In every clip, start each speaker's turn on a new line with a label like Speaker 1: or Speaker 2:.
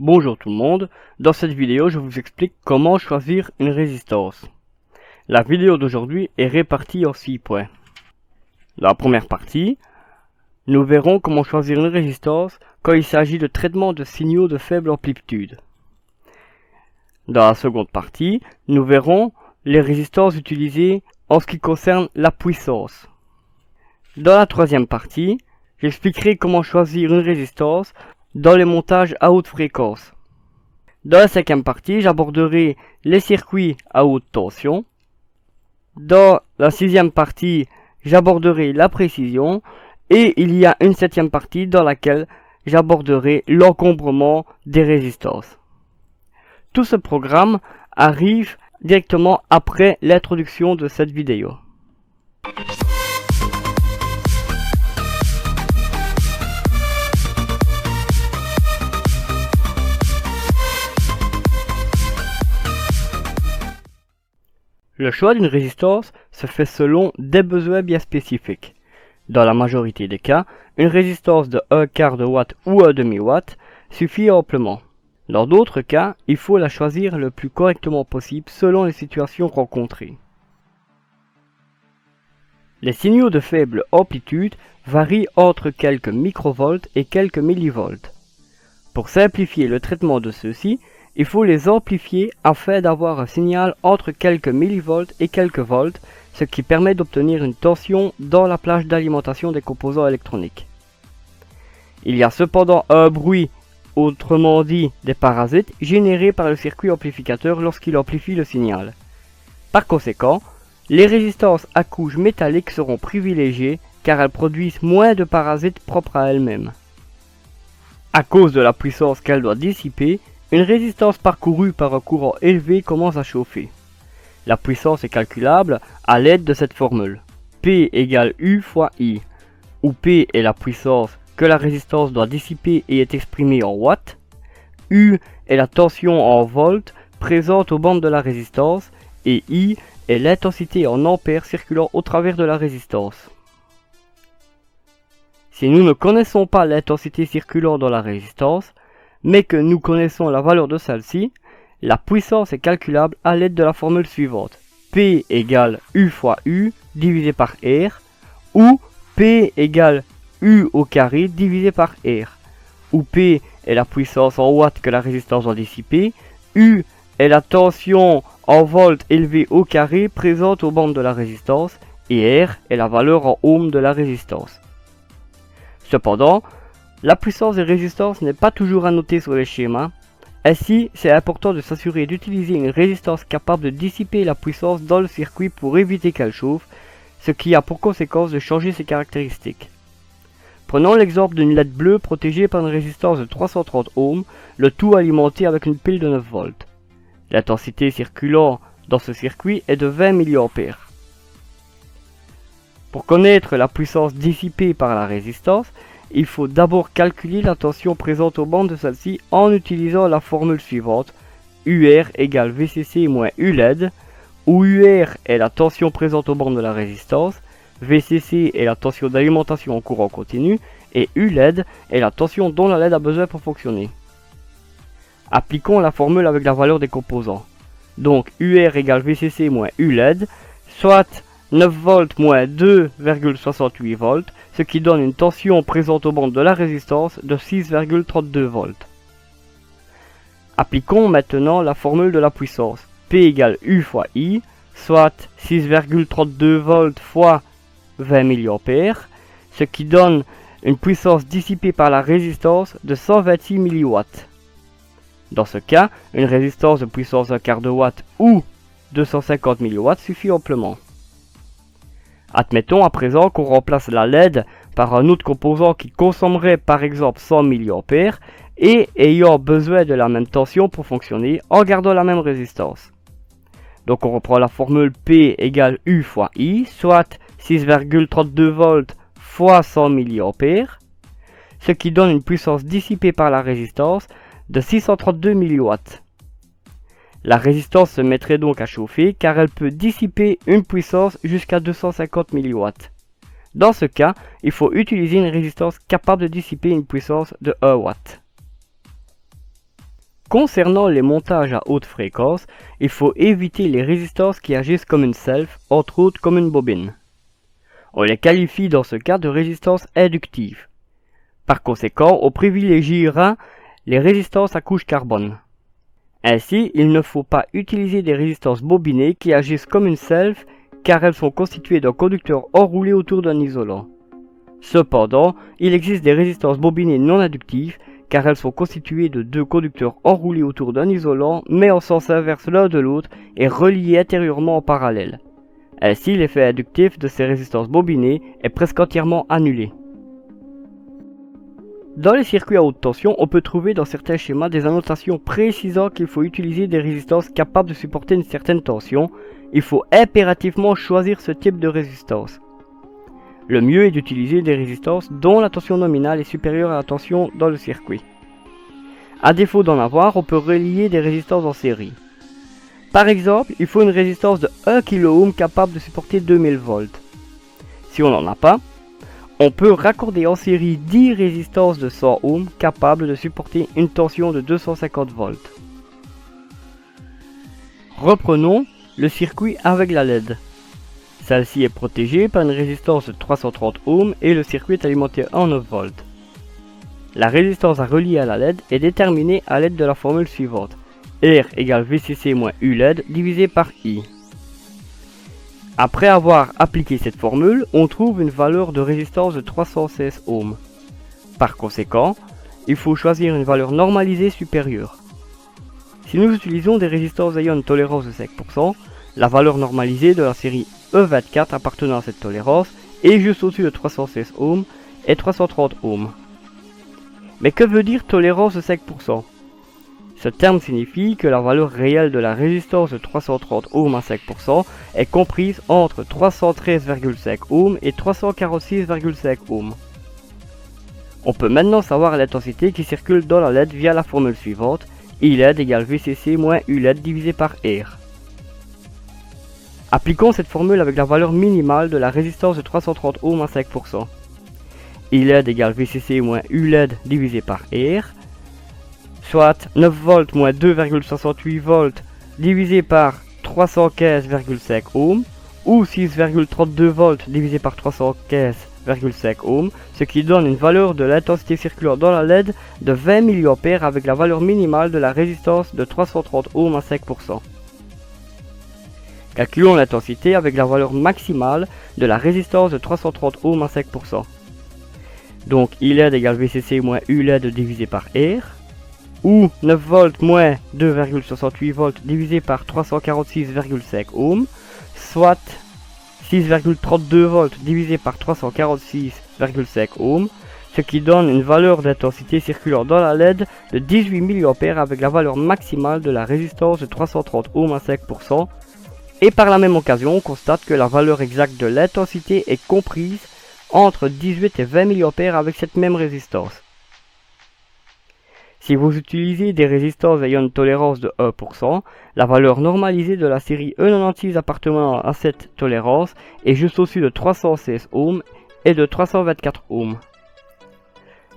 Speaker 1: Bonjour tout le monde, dans cette vidéo je vous explique comment choisir une résistance. La vidéo d'aujourd'hui est répartie en 6 points. Dans la première partie, nous verrons comment choisir une résistance quand il s'agit de traitement de signaux de faible amplitude. Dans la seconde partie, nous verrons les résistances utilisées en ce qui concerne la puissance. Dans la troisième partie, j'expliquerai comment choisir une résistance dans les montages à haute fréquence. Dans la cinquième partie, j'aborderai les circuits à haute tension. Dans la sixième partie, j'aborderai la précision. Et il y a une septième partie dans laquelle j'aborderai l'encombrement des résistances. Tout ce programme arrive directement après l'introduction de cette vidéo. Le choix d'une résistance se fait selon des besoins bien spécifiques. Dans la majorité des cas, une résistance de 1/4 de watt ou 1 demi-watt suffit amplement. Dans d'autres cas, il faut la choisir le plus correctement possible selon les situations rencontrées. Les signaux de faible amplitude varient entre quelques microvolts et quelques millivolts. Pour simplifier le traitement de ceux-ci, il faut les amplifier afin d'avoir un signal entre quelques millivolts et quelques volts, ce qui permet d'obtenir une tension dans la plage d'alimentation des composants électroniques. Il y a cependant un bruit, autrement dit des parasites, générés par le circuit amplificateur lorsqu'il amplifie le signal. Par conséquent, les résistances à couche métallique seront privilégiées car elles produisent moins de parasites propres à elles-mêmes. À cause de la puissance qu'elle doit dissiper, une résistance parcourue par un courant élevé commence à chauffer. La puissance est calculable à l'aide de cette formule. P égale U fois I, où P est la puissance que la résistance doit dissiper et est exprimée en watts. U est la tension en volts présente aux bandes de la résistance et I est l'intensité en ampères circulant au travers de la résistance. Si nous ne connaissons pas l'intensité circulant dans la résistance, mais que nous connaissons la valeur de celle-ci, la puissance est calculable à l'aide de la formule suivante. P égale U fois U divisé par R, ou P égale U au carré divisé par R, où P est la puissance en watts que la résistance doit dissiper, U est la tension en volts élevée au carré présente aux bandes de la résistance, et R est la valeur en ohms de la résistance. Cependant, la puissance des résistances n'est pas toujours à noter sur les schémas. Ainsi, c'est important de s'assurer d'utiliser une résistance capable de dissiper la puissance dans le circuit pour éviter qu'elle chauffe, ce qui a pour conséquence de changer ses caractéristiques. Prenons l'exemple d'une LED bleue protégée par une résistance de 330 ohms, le tout alimenté avec une pile de 9 volts. L'intensité circulant dans ce circuit est de 20 mA. Pour connaître la puissance dissipée par la résistance, il faut d'abord calculer la tension présente aux bandes de celle-ci en utilisant la formule suivante, UR égale VCC moins ULED, où UR est la tension présente aux bandes de la résistance, VCC est la tension d'alimentation en courant continu, et ULED est la tension dont la LED a besoin pour fonctionner. Appliquons la formule avec la valeur des composants. Donc UR égale VCC moins ULED, soit 9 volts moins 2,68 volts, ce qui donne une tension présente aux bandes de la résistance de 6,32 volts. Appliquons maintenant la formule de la puissance. P égale U fois I, soit 6,32 volts fois 20 mA, ce qui donne une puissance dissipée par la résistance de 126 mW. Dans ce cas, une résistance de puissance 1/4 de watt ou 250 mW suffit amplement. Admettons à présent qu'on remplace la LED par un autre composant qui consommerait par exemple 100 mA et ayant besoin de la même tension pour fonctionner en gardant la même résistance. Donc on reprend la formule P égale U fois I, soit 6,32 volts fois 100 mA, ce qui donne une puissance dissipée par la résistance de 632 mW. La résistance se mettrait donc à chauffer car elle peut dissiper une puissance jusqu'à 250 mW. Dans ce cas, il faut utiliser une résistance capable de dissiper une puissance de 1 W. Concernant les montages à haute fréquence, il faut éviter les résistances qui agissent comme une self, entre autres comme une bobine. On les qualifie dans ce cas de résistance inductive. Par conséquent, on privilégiera les résistances à couche carbone. Ainsi, il ne faut pas utiliser des résistances bobinées qui agissent comme une self car elles sont constituées d'un conducteur enroulé autour d'un isolant. Cependant, il existe des résistances bobinées non inductives car elles sont constituées de deux conducteurs enroulés autour d'un isolant mais en sens inverse l'un de l'autre et reliés intérieurement en parallèle. Ainsi, l'effet inductif de ces résistances bobinées est presque entièrement annulé. Dans les circuits à haute tension, on peut trouver dans certains schémas des annotations précisant qu'il faut utiliser des résistances capables de supporter une certaine tension. Il faut impérativement choisir ce type de résistance. Le mieux est d'utiliser des résistances dont la tension nominale est supérieure à la tension dans le circuit. À défaut d'en avoir, on peut relier des résistances en série. Par exemple, il faut une résistance de 1 kΩ capable de supporter 2000 volts. Si on n'en a pas, on peut raccorder en série 10 résistances de 100 ohms capables de supporter une tension de 250 volts. Reprenons le circuit avec la LED. Celle-ci est protégée par une résistance de 330 ohms et le circuit est alimenté en 9 volts. La résistance à relier à la LED est déterminée à l'aide de la formule suivante. R égale VCC moins U LED divisé par I. Après avoir appliqué cette formule, on trouve une valeur de résistance de 316 ohms. Par conséquent, il faut choisir une valeur normalisée supérieure. Si nous utilisons des résistances ayant une tolérance de 5%, la valeur normalisée de la série E24 appartenant à cette tolérance est juste au-dessus de 316 ohms et 330 ohms. Mais que veut dire tolérance de 5%? Ce terme signifie que la valeur réelle de la résistance de 330 ohms à 5% est comprise entre 313,5 ohms et 346,5 ohms. On peut maintenant savoir l'intensité qui circule dans la LED via la formule suivante, I LED égale VCC moins U LED divisé par R. Appliquons cette formule avec la valeur minimale de la résistance de 330 ohms à 5%. I LED égale VCC moins U LED divisé par R, soit 9 volts moins 2,68 volts divisé par 315,5 ohms, ou 6,32 volts divisé par 315,5 ohms, ce qui donne une valeur de l'intensité circulaire dans la LED de 20 mA avec la valeur minimale de la résistance de 330 ohms à 5%. Calculons l'intensité avec la valeur maximale de la résistance de 330 ohms à 5%. Donc I LED égale VCC moins U LED divisé par R, ou 9 volts moins 2,68 volts divisé par 346,5 ohms, soit 6,32 volts divisé par 346,5 ohms, ce qui donne une valeur d'intensité circulaire dans la LED de 18 mA avec la valeur maximale de la résistance de 330 ohms à 5%, et par la même occasion on constate que la valeur exacte de l'intensité est comprise entre 18 et 20 mA avec cette même résistance. Si vous utilisez des résistances ayant une tolérance de 1%, la valeur normalisée de la série E96 appartenant à cette tolérance est juste au-dessus de 316 ohms et de 324 ohms.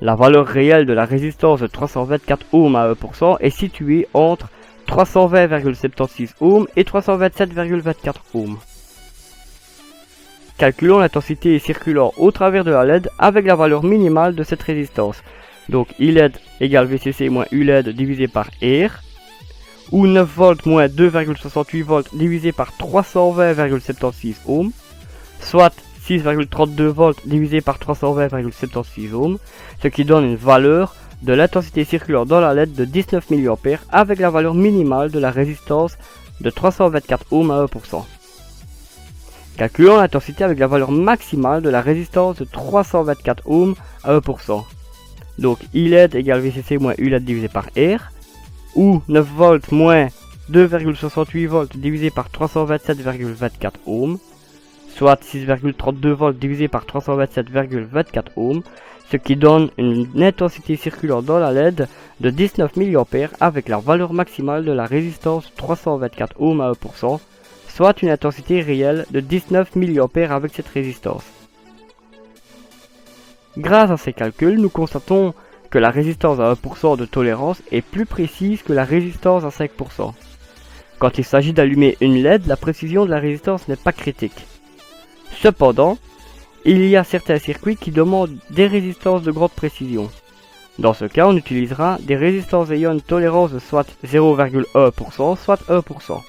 Speaker 1: La valeur réelle de la résistance de 324 ohms à 1% est située entre 320,76 ohms et 327,24 ohms. Calculons l'intensité circulaire au travers de la LED avec la valeur minimale de cette résistance. Donc I LED égale VCC moins U LED divisé par R, ou 9 volts moins 2,68 volts divisé par 320,76 ohms, soit 6,32 volts divisé par 320,76 ohms, ce qui donne une valeur de l'intensité circulaire dans la LED de 19 mA avec la valeur minimale de la résistance de 324 ohms à 1%. Calculons l'intensité avec la valeur maximale de la résistance de 324 ohms à 1%. Donc I LED égale VCC moins U LED divisé par R, ou 9 volts moins 2,68 volts divisé par 327,24 ohms, soit 6,32 volts divisé par 327,24 ohms, ce qui donne une intensité circulaire dans la LED de 19 mA avec la valeur maximale de la résistance 324 ohms à 1%, soit une intensité réelle de 19 mA avec cette résistance. Grâce à ces calculs, nous constatons que la résistance à 1% de tolérance est plus précise que la résistance à 5%. Quand il s'agit d'allumer une LED, la précision de la résistance n'est pas critique. Cependant, il y a certains circuits qui demandent des résistances de grande précision. Dans ce cas, on utilisera des résistances ayant une tolérance de soit 0,1%, soit 1%.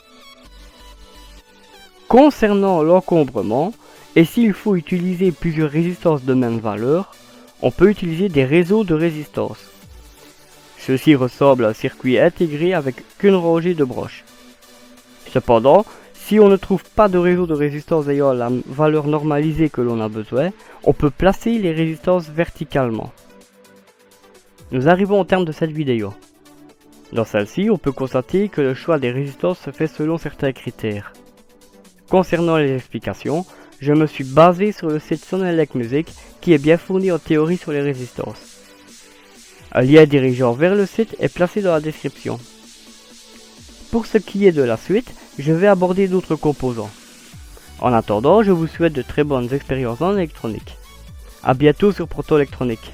Speaker 1: Concernant l'encombrement, et s'il faut utiliser plusieurs résistances de même valeur, on peut utiliser des réseaux de résistance. Ceux-ci ressemblent à un circuit intégré avec qu'une rangée de broches. Cependant, si on ne trouve pas de réseau de résistance ayant la valeur normalisée que l'on a besoin, on peut placer les résistances verticalement. Nous arrivons au terme de cette vidéo. Dans celle-ci, on peut constater que le choix des résistances se fait selon certains critères. Concernant les explications, je me suis basé sur le site Sonelec Music qui est bien fourni en théorie sur les résistances. Un lien dirigeant vers le site est placé dans la description. Pour ce qui est de la suite, je vais aborder d'autres composants. En attendant, je vous souhaite de très bonnes expériences en électronique. A bientôt sur Proto Électronique.